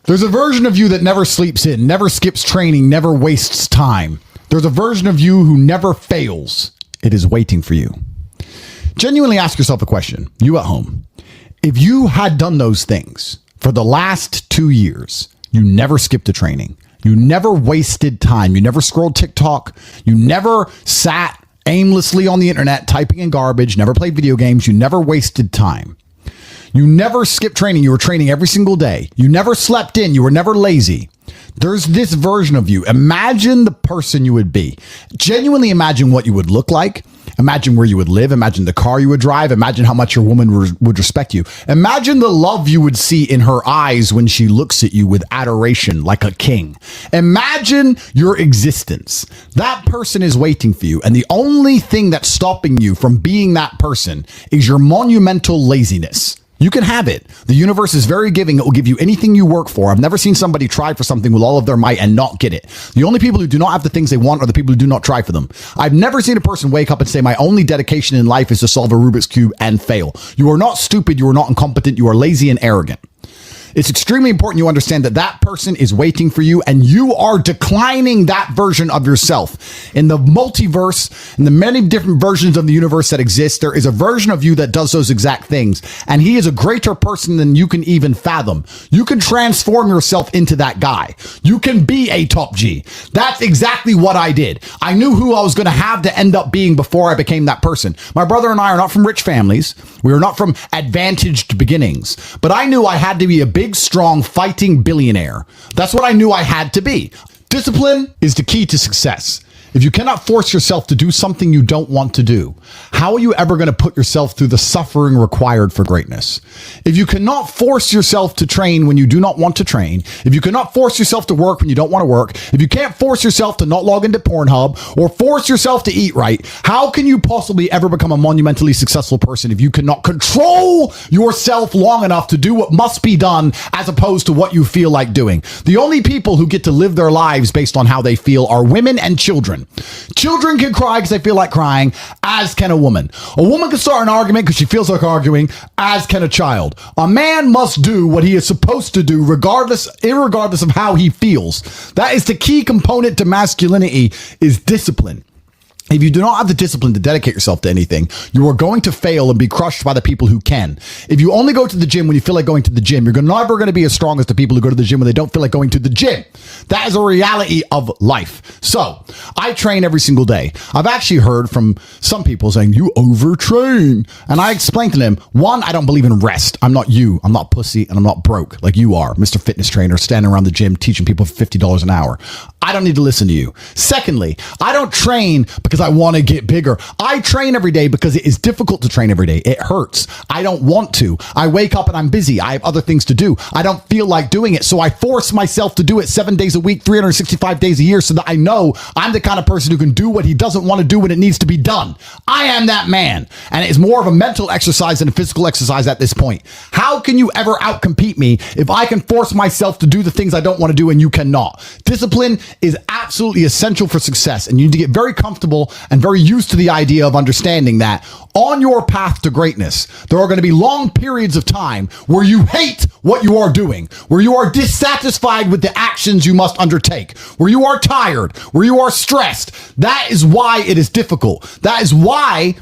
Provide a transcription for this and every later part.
There's a version of you that never sleeps in, never skips training, never wastes time. There's a version of you who never fails. It is waiting for you. Genuinely ask yourself a question, you at home. If you had done those things for the last 2 years, you never skipped a training, you never wasted time, you never scrolled TikTok, you never sat aimlessly on the internet typing in garbage, never played video games, you never wasted time. You never skipped training. You were training every single day. You never slept in. You were never lazy. There's this version of you. Imagine the person you would be. Genuinely imagine what you would look like. Imagine where you would live. Imagine the car you would drive. Imagine how much your woman would respect you. Imagine the love you would see in her eyes when she looks at you with adoration like a king. Imagine your existence. That person is waiting for you. And the only thing that's stopping you from being that person is your monumental laziness. You can have it. The universe is very giving. It will give you anything you work for. I've never seen somebody try for something with all of their might and not get it. The only people who do not have the things they want are the people who do not try for them. I've never seen a person wake up and say, my only dedication in life is to solve a Rubik's Cube and fail. You are not stupid. You are not incompetent. You are lazy and arrogant. It's extremely important you understand that that person is waiting for you and you are declining that version of yourself. In the multiverse, in the many different versions of the universe that exist, there is a version of you that does those exact things. And he is a greater person than you can even fathom. You can transform yourself into that guy. You can be a top G. That's exactly what I did. I knew who I was going to have to end up being before I became that person. My brother and I are not from rich families. We are not from advantaged beginnings. But I knew I had to be a big, strong, fighting billionaire. That's what I knew I had to be. Discipline is the key to success. If you cannot force yourself to do something you don't want to do, how are you ever going to put yourself through the suffering required for greatness? If you cannot force yourself to train when you do not want to train, if you cannot force yourself to work when you don't want to work, if you can't force yourself to not log into Pornhub or force yourself to eat right, how can you possibly ever become a monumentally successful person if you cannot control yourself long enough to do what must be done as opposed to what you feel like doing? The only people who get to live their lives based on how they feel are women and children. Children can cry because they feel like crying, as can a woman. A woman can start an argument because she feels like arguing, as can a child. A man must do what he is supposed to do irregardless of how he feels. That is the key component to masculinity, is discipline. If you do not have the discipline to dedicate yourself to anything, you are going to fail and be crushed by the people who can. If you only go to the gym when you feel like going to the gym, you're never going to be as strong as the people who go to the gym when they don't feel like going to the gym. That is a reality of life. So I train every single day. I've actually heard from some people saying, you overtrain. And I explained to them, one, I don't believe in rest. I'm not you. I'm not pussy and I'm not broke like you are, Mr. Fitness Trainer, standing around the gym teaching people for $50 an hour. I don't need to listen to you. Secondly, I don't train because I want to get bigger. I train every day because it is difficult to train every day. It hurts. I don't want to. I wake up and I'm busy. I have other things to do. I don't feel like doing it. So I force myself to do it 7 days a week, 365 days a year, so that I know I'm the kind of person who can do what he doesn't want to do when it needs to be done. I am that man. And it is more of a mental exercise than a physical exercise at this point. How can you ever outcompete me if I can force myself to do the things I don't want to do and you cannot? Discipline is absolutely essential for success, and you need to get very comfortable and very used to the idea of understanding that on your path to greatness, there are going to be long periods of time where you hate what you are doing, where you are dissatisfied with the actions you must undertake, where you are tired, where you are stressed. That is why it is difficult. That is why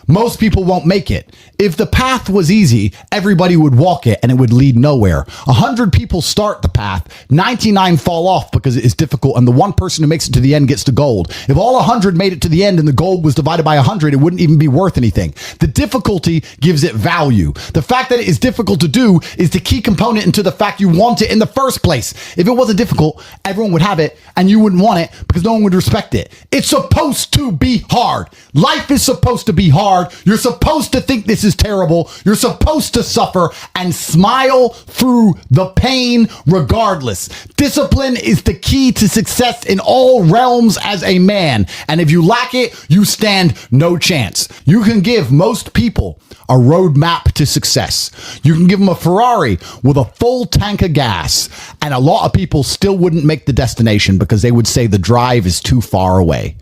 most people won't make it. If the path was easy, everybody would walk it and it would lead nowhere. 100 people start the path, 99 fall off because it is difficult, and the one person who makes it to the end gets the gold. If all 100 made it to the end and the gold was divided by 100, it wouldn't even be worth anything. The difficulty gives it value. The fact that it is difficult to do is the key component into the fact you want it in the first place. If it wasn't difficult, everyone would have it and you wouldn't want it because no one would respect it. It's supposed to be hard. Life is supposed to be hard. You're supposed to think this is terrible. You're supposed to suffer and smile through the pain regardless. Discipline is the key to success in all realms as a man. And if you lack it, you stand no chance. You can give most people a roadmap to success. You can give them a Ferrari with a full tank of gas, and a lot of people still wouldn't make the destination because they would say the drive is too far away.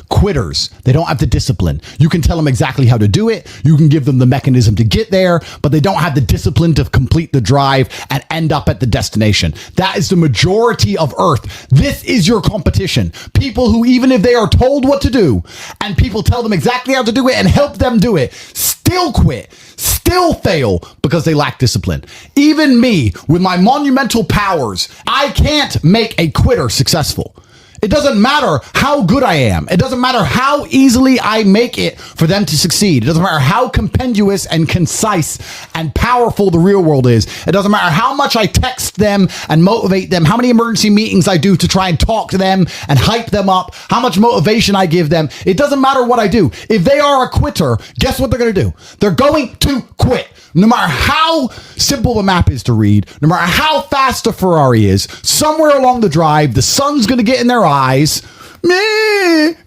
Quitters, they don't have the discipline. You can tell them exactly exactly how to do it. You can give them the mechanism to get there, but they don't have the discipline to complete the drive and end up at the destination. That is the majority of Earth. This is your competition. People who, even if they are told what to do and people tell them exactly how to do it and help them do it, still quit, still fail because they lack discipline. Even me, with my monumental powers, I can't make a quitter successful. It doesn't matter how good I am. It doesn't matter how easily I make it for them to succeed. It doesn't matter how compendious and concise and powerful the real world is. It doesn't matter how much I text them and motivate them, how many emergency meetings I do to try and talk to them and hype them up, how much motivation I give them. It doesn't matter what I do. If they are a quitter, guess what they're going to do? They're going to quit. No matter how simple the map is to read, no matter how fast the Ferrari is, somewhere along the drive, the sun's going to get in their eyes, and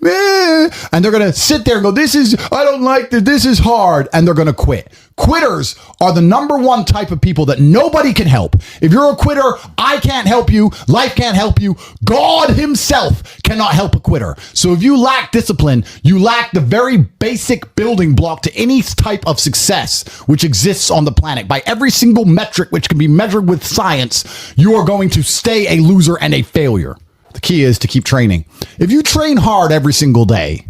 they're going to sit there and go, I don't like this, this is hard, and they're going to quit. Quitters are the number one type of people that nobody can help. If you're a quitter, I can't help you, life can't help you, God himself cannot help a quitter. So if you lack discipline, you lack the very basic building block to any type of success which exists on the planet. By every single metric which can be measured with science, you are going to stay a loser and a failure. The key is to keep training. If you train hard every single day,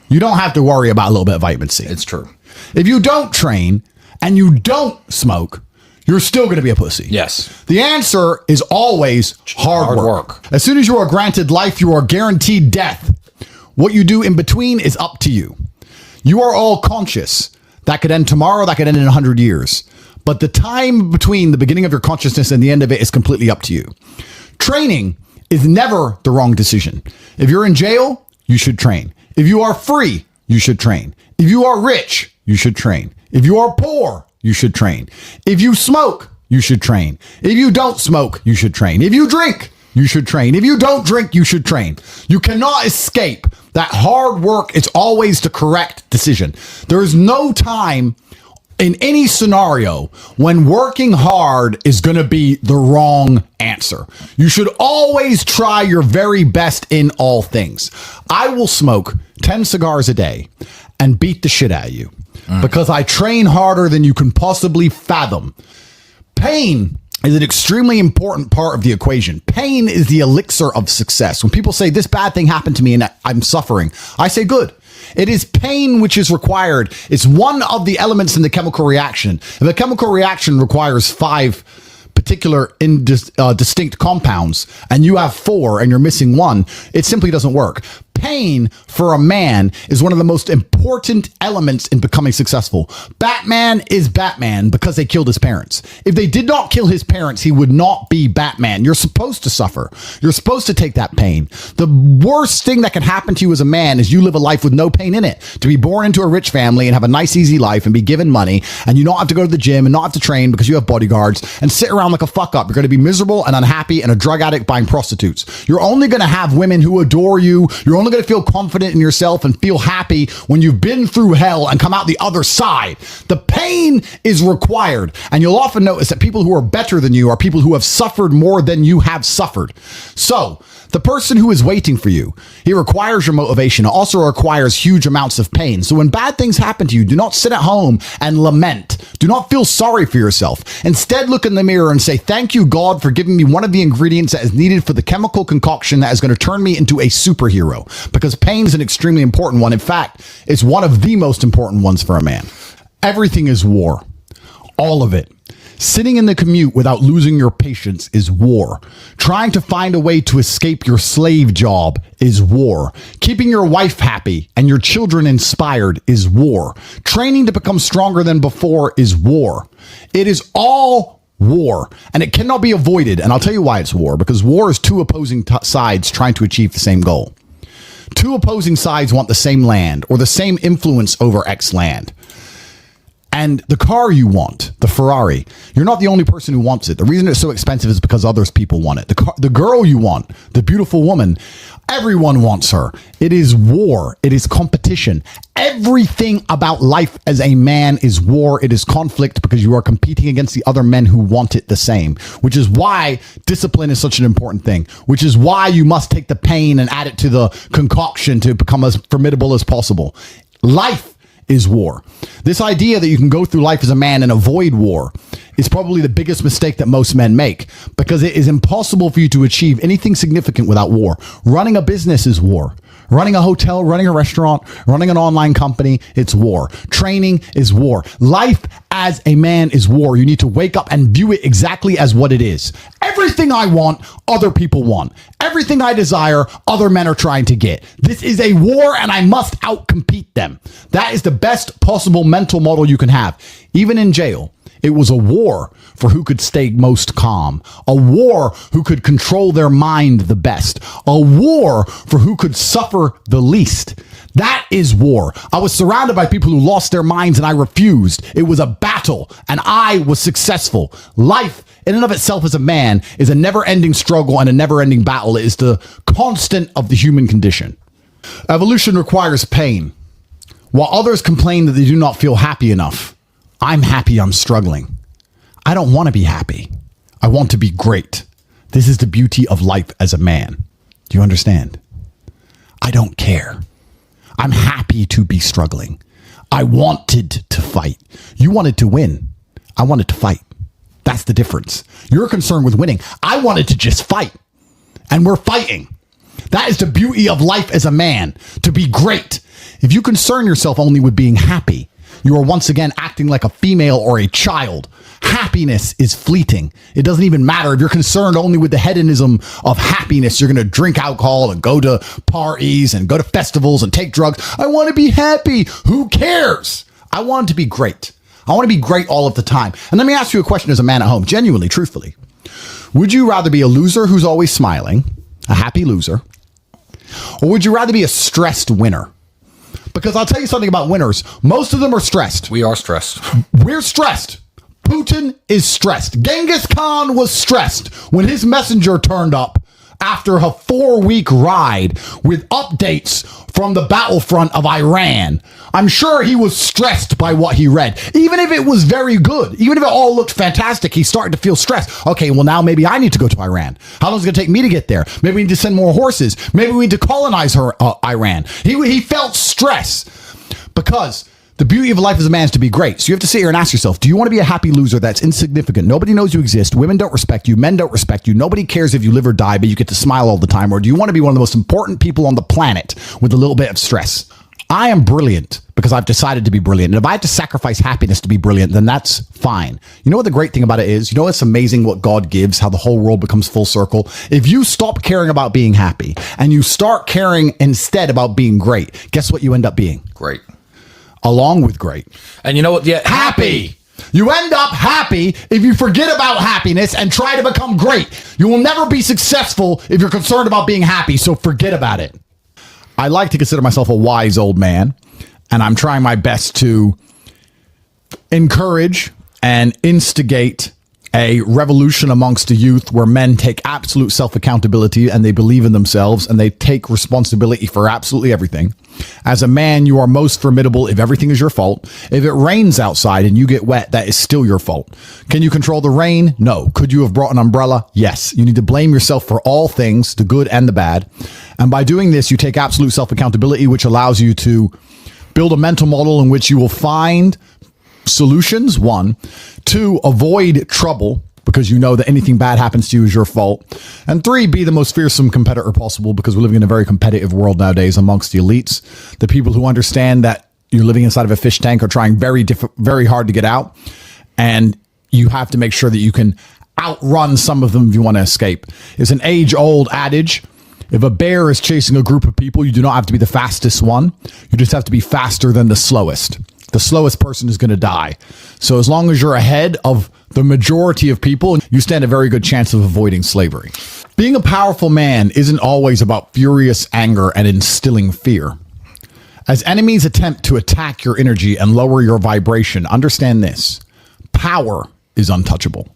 you don't have to worry about a little bit of vitamin C. It's true. If you don't train and you don't smoke, you're still going to be a pussy. Yes. The answer is always hard work. As soon as you are granted life, you are guaranteed death. What you do in between is up to you. You are all conscious. That could end tomorrow. That could end in 100 years. But the time between the beginning of your consciousness and the end of it is completely up to you. Training is never the wrong decision. If you're in jail, you should train. If you are free, you should train. If you are rich, you should train. If you are poor, you should train. If you smoke, you should train. If you don't smoke, you should train. If you drink, you should train. If you don't drink, you should train. You cannot escape that hard work is always the correct decision. There is no time in any scenario when working hard is going to be the wrong answer. You should always try your very best in all things. I will smoke 10 cigars a day and beat the shit out of you because I train harder than you can possibly fathom. Pain is an extremely important part of the equation. Pain is the elixir of success. When people say this bad thing happened to me and I'm suffering, I say good. It is pain which is required. It's one of the elements in the chemical reaction. If a chemical reaction requires 5 particular distinct compounds and you have 4 and you're missing 1, it simply doesn't work. Pain for a man is one of the most important elements in becoming successful. Batman is Batman because they killed his parents. If they did not kill his parents, he would not be Batman. You're supposed to suffer. You're supposed to take that pain. The worst thing that can happen to you as a man is you live a life with no pain in it. To be born into a rich family and have a nice, easy life and be given money and you don't have to go to the gym and not have to train because you have bodyguards and sit around like a fuck up. You're going to be miserable and unhappy and a drug addict buying prostitutes. You're only going to have women who adore you. You're only going to feel confident in yourself and feel happy when you've been through hell and come out the other side. The pain is required. And you'll often notice that people who are better than you are people who have suffered more than you have suffered. So the person who is waiting for you, he requires your motivation. It also requires huge amounts of pain. So when bad things happen to you, do not sit at home and lament. Do not feel sorry for yourself. Instead, look in the mirror and say, thank you, God, for giving me one of the ingredients that is needed for the chemical concoction that is going to turn me into a superhero. Because pain is an extremely important one. In fact, it's one of the most important ones for a man. Everything is war. All of it. Sitting in the commute without losing your patience is war. Trying to find a way to escape your slave job is war. Keeping your wife happy and your children inspired is war. Training to become stronger than before is war. It is all war, and it cannot be avoided. And I'll tell you why it's war. Because war is 2 opposing sides trying to achieve the same goal. 2 opposing sides want the same land or the same influence over X land. And the car you want, the Ferrari, you're not the only person who wants it. The reason it's so expensive is because others people want it. The girl you want, the beautiful woman, everyone wants her. It is war. It is competition. Everything about life as a man is war. It is conflict because you are competing against the other men who want it the same, which is why discipline is such an important thing, which is why you must take the pain and add it to the concoction to become as formidable as possible. Life is war. This idea that you can go through life as a man and avoid war is probably the biggest mistake that most men make, because it is impossible for you to achieve anything significant without war. Running a business is war. Running a hotel, running a restaurant, running an online company, it's war. Training is war. Life as a man is war. You need to wake up and view it exactly as what it is. Everything I want, other people want. Everything I desire, other men are trying to get. This is a war, and I must outcompete them. That is the best possible mental model you can have. Even in jail, it was a war for who could stay most calm, a war who could control their mind the best, a war for who could suffer the least. That is war. I was surrounded by people who lost their minds and I refused. It was a battle and I was successful. Life in and of itself as a man is a never-ending struggle and a never-ending battle. It is the constant of the human condition. Evolution requires pain. While others complain that they do not feel happy enough, I'm happy I'm struggling. I don't want to be happy. I want to be great. This is the beauty of life as a man. Do you understand? I don't care. I'm happy to be struggling. I wanted to fight. You wanted to win. I wanted to fight. That's the difference. You're concerned with winning. I wanted to just fight. And we're fighting. That is the beauty of life as a man, to be great. If you concern yourself only with being happy, you are once again acting like a female or a child. Happiness is fleeting. It doesn't even matter if you're concerned only with the hedonism of happiness. You're going to drink alcohol and go to parties and go to festivals and take drugs. I want to be happy. Who cares? I want it to be great. I want to be great all of the time. And let me ask you a question as a man at home, genuinely, truthfully. Would you rather be a loser who's always smiling, a happy loser, or would you rather be a stressed winner? Because I'll tell you something about winners. Most of them are stressed. We are stressed. We're stressed. Putin is stressed. Genghis Khan was stressed when his messenger turned up after a 4-week ride with updates from the battlefront of Iran. I'm sure he was stressed by what he read. Even if it was very good, even if it all looked fantastic, he started to feel stressed. Okay, well, now maybe I need to go to Iran. How long is it going to take me to get there? Maybe we need to send more horses. Maybe we need to colonize Iran. He felt stress because the beauty of life as a man is to be great. So you have to sit here and ask yourself, do you want to be a happy loser that's insignificant? Nobody knows you exist. Women don't respect you. Men don't respect you. Nobody cares if you live or die, but you get to smile all the time. Or do you want to be one of the most important people on the planet with a little bit of stress? I am brilliant because I've decided to be brilliant. And if I have to sacrifice happiness to be brilliant, then that's fine. You know what the great thing about it is? You know, it's amazing what God gives, how the whole world becomes full circle. If you stop caring about being happy and you start caring instead about being great, guess what you end up being? Great. Along with great. And you know what? Yeah, Happy. You end up happy if you forget about happiness and try to become great. You will never be successful if you're concerned about being happy, so forget about it. I like to consider myself a wise old man, and I'm trying my best to encourage and instigate a revolution amongst the youth where men take absolute self-accountability and they believe in themselves and they take responsibility for absolutely everything. As a man, you are most formidable if everything is your fault. If it rains outside and you get wet, that is still your fault. Can you control the rain? No. Could you have brought an umbrella? Yes. You need to blame yourself for all things, the good and the bad. And by doing this, you take absolute self-accountability, which allows you to build a mental model in which you will find solutions, 1, 2, avoid trouble because you know that anything bad happens to you is your fault, and 3, be the most fearsome competitor possible because we're living in a very competitive world nowadays amongst the elites. The people who understand that you're living inside of a fish tank are trying very hard to get out, and you have to make sure that you can outrun some of them if you want to escape. It's an age-old adage. If a bear is chasing a group of people, you do not have to be the fastest one. You just have to be faster than the slowest. The slowest person is going to die. So as long as you're ahead of the majority of people, you stand a very good chance of avoiding slavery. Being a powerful man isn't always about furious anger and instilling fear. As enemies attempt to attack your energy and lower your vibration, understand this. Power is untouchable.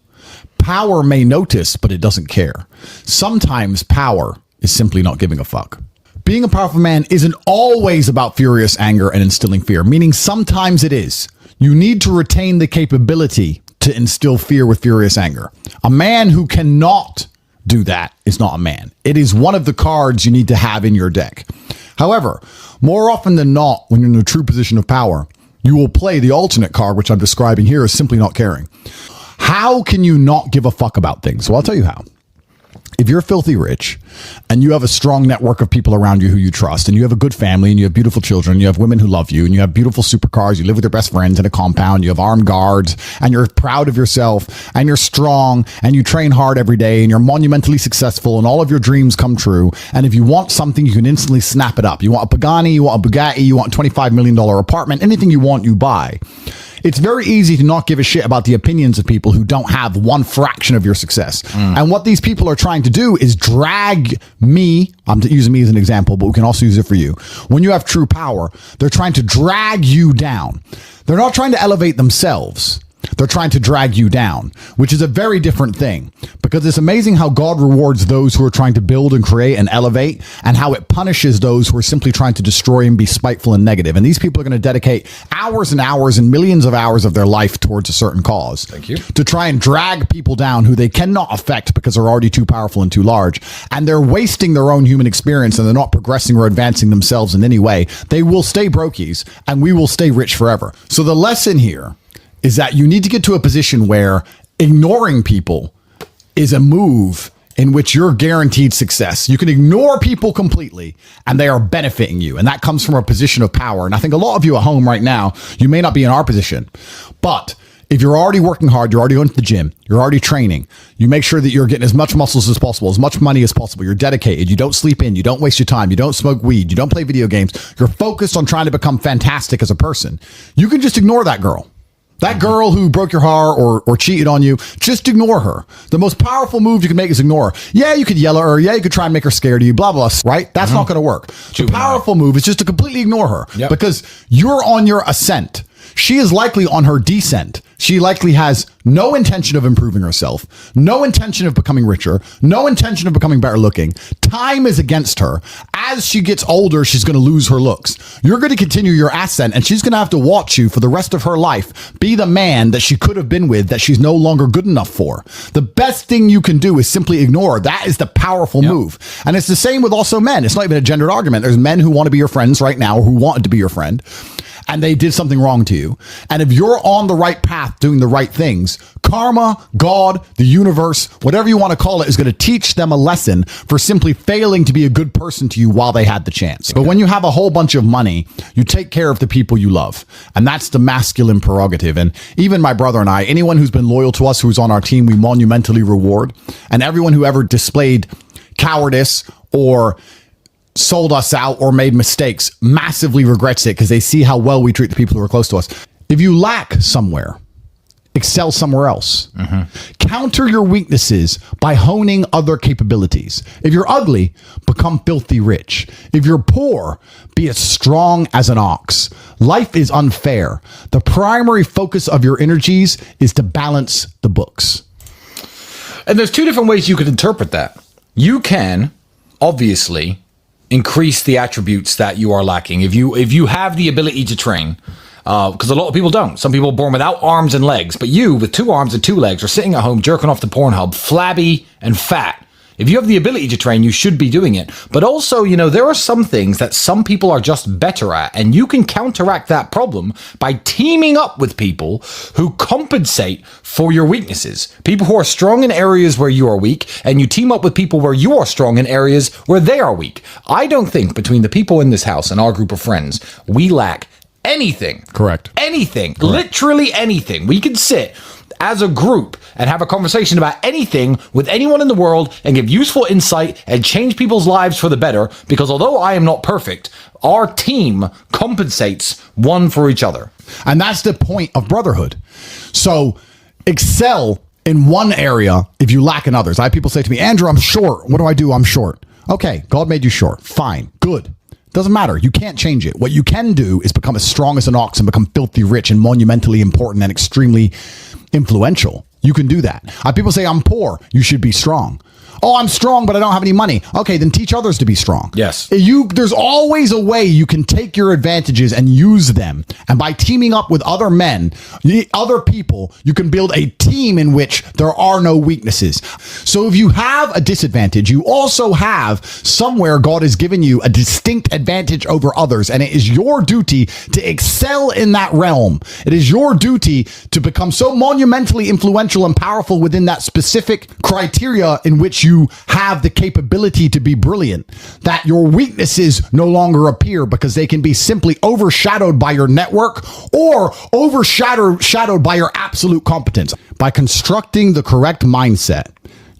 Power may notice, but it doesn't care. Sometimes power is simply not giving a fuck. Being a powerful man isn't always about furious anger and instilling fear, meaning sometimes it is. You need to retain the capability to instill fear with furious anger. A man who cannot do that is not a man. It is one of the cards you need to have in your deck. However, more often than not, when you're in a true position of power, you will play the alternate card, which I'm describing here, is simply not caring. How can you not give a fuck about things? Well, I'll tell you how. If you're filthy rich and you have a strong network of people around you who you trust, and you have a good family, and you have beautiful children, and you have women who love you, and you have beautiful supercars, you live with your best friends in a compound, you have armed guards, and you're proud of yourself, and you're strong, and you train hard every day, and you're monumentally successful, and all of your dreams come true. And if you want something, you can instantly snap it up. You want a Pagani, you want a Bugatti, you want a $25 million apartment, anything you want, you buy. It's very easy to not give a shit about the opinions of people who don't have one fraction of your success. And what these people are trying to do is drag me, I'm using me as an example, but we can also use it for you. When you have true power, they're trying to drag you down. They're not trying to elevate themselves. They're trying to drag you down, which is a very different thing, because it's amazing how God rewards those who are trying to build and create and elevate, and how it punishes those who are simply trying to destroy and be spiteful and negative. And these people are going to dedicate hours and hours and millions of hours of their life towards a certain cause. Thank you. To try and drag people down who they cannot affect because they're already too powerful and too large. And they're wasting their own human experience, and they're not progressing or advancing themselves in any way. They will stay brokies, and we will stay rich forever. So the lesson here is that you need to get to a position where ignoring people is a move in which you're guaranteed success. You can ignore people completely and they are benefiting you. And that comes from a position of power. And I think a lot of you at home right now, you may not be in our position, but if you're already working hard, you're already going to the gym, you're already training, you make sure that you're getting as much muscles as possible, as much money as possible, you're dedicated, you don't sleep in, you don't waste your time, you don't smoke weed, you don't play video games, you're focused on trying to become fantastic as a person. You can just ignore that girl. That girl who broke your heart or cheated on you, just ignore her. The most powerful move you can make is ignore her. Yeah, you could yell at her. Yeah, you could try and make her scared of you, blah, blah, right? That's not going to work. The powerful move is just to completely ignore her because you're on your ascent. She is likely on her descent. She likely has no intention of improving herself, no intention of becoming richer, no intention of becoming better looking. Time is against her. As she gets older, she's going to lose her looks. You're going to continue your ascent, and she's going to have to watch you for the rest of her life be the man that she could have been with that she's no longer good enough for. The best thing you can do is simply ignore. That is the powerful move. And it's the same with also men. It's not even a gendered argument. There's men who want to be your friends right now, or who wanted to be your friend, and they did something wrong to you. And if you're on the right path doing the right things, karma, God, the universe, whatever you want to call it, is going to teach them a lesson for simply failing to be a good person to you while they had the chance. But when you have a whole bunch of money, you take care of the people you love. And that's the masculine prerogative. And even my brother and I, anyone who's been loyal to us, who's on our team, we monumentally reward. And everyone who ever displayed cowardice or sold us out or made mistakes massively regrets it, because they see how well we treat the people who are close to us. If you lack somewhere, excel somewhere else. Counter your weaknesses by honing other capabilities. If you're ugly, become filthy rich. If you're poor, be as strong as an ox. Life is unfair. The primary focus of your energies is to balance the books. And there's two different ways you could interpret that. You can, obviously, increase the attributes that you are lacking. If you have the ability to train, because a lot of people don't. Some people are born without arms and legs, but you, with 2 arms and 2 legs, are sitting at home jerking off to Pornhub, flabby and fat. If you have the ability to train, you should be doing it. But also, there are some things that some people are just better at, and you can counteract that problem by teaming up with people who compensate for your weaknesses. People who are strong in areas where you are weak, and you team up with people where you are strong in areas where they are weak. I don't think between the people in this house and our group of friends, we lack anything. Correct. Anything. Correct. Literally anything. We can sit as a group and have a conversation about anything with anyone in the world and give useful insight and change people's lives for the better, because although I am not perfect, our team compensates one for each other. And that's the point of brotherhood. So excel in one area if you lack in others. I have people say to me, Andrew, I'm short. What do I do? I'm short. Okay, God made you short. Fine. Good. Doesn't matter. You can't change it. What you can do is become as strong as an ox and become filthy rich and monumentally important and extremely influential. You can do that. People say, I'm poor. You should be strong. Oh, I'm strong, but I don't have any money. Okay, then teach others to be strong. Yes. There's always a way you can take your advantages and use them. And by teaming up with other men, other people, you can build a team in which there are no weaknesses. So if you have a disadvantage, you also have somewhere God has given you a distinct advantage over others. And it is your duty to excel in that realm. It is your duty to become so monumentally influential and powerful within that specific criteria in which you have the capability to be brilliant, that your weaknesses no longer appear because they can be simply overshadowed by your network or overshadowed by your absolute competence. By constructing the correct mindset,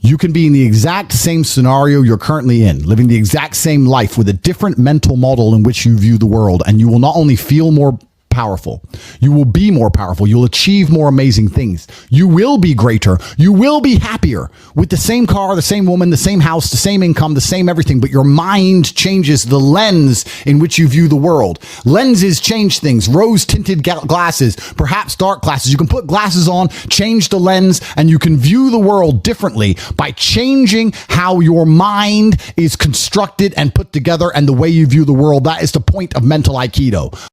you can be in the exact same scenario you're currently in, living the exact same life with a different mental model in which you view the world, and you will not only feel more powerful, you will be more powerful, you'll achieve more amazing things, you will be greater, you will be happier with the same car, the same woman, the same house, the same income, the same everything, but your mind changes the lens in which you view the world. Lenses change things. Rose tinted glasses, perhaps dark glasses. You can put glasses on, change the lens, and you can view the world differently by changing how your mind is constructed and put together and the way you view the world. That is the point of mental Aikido.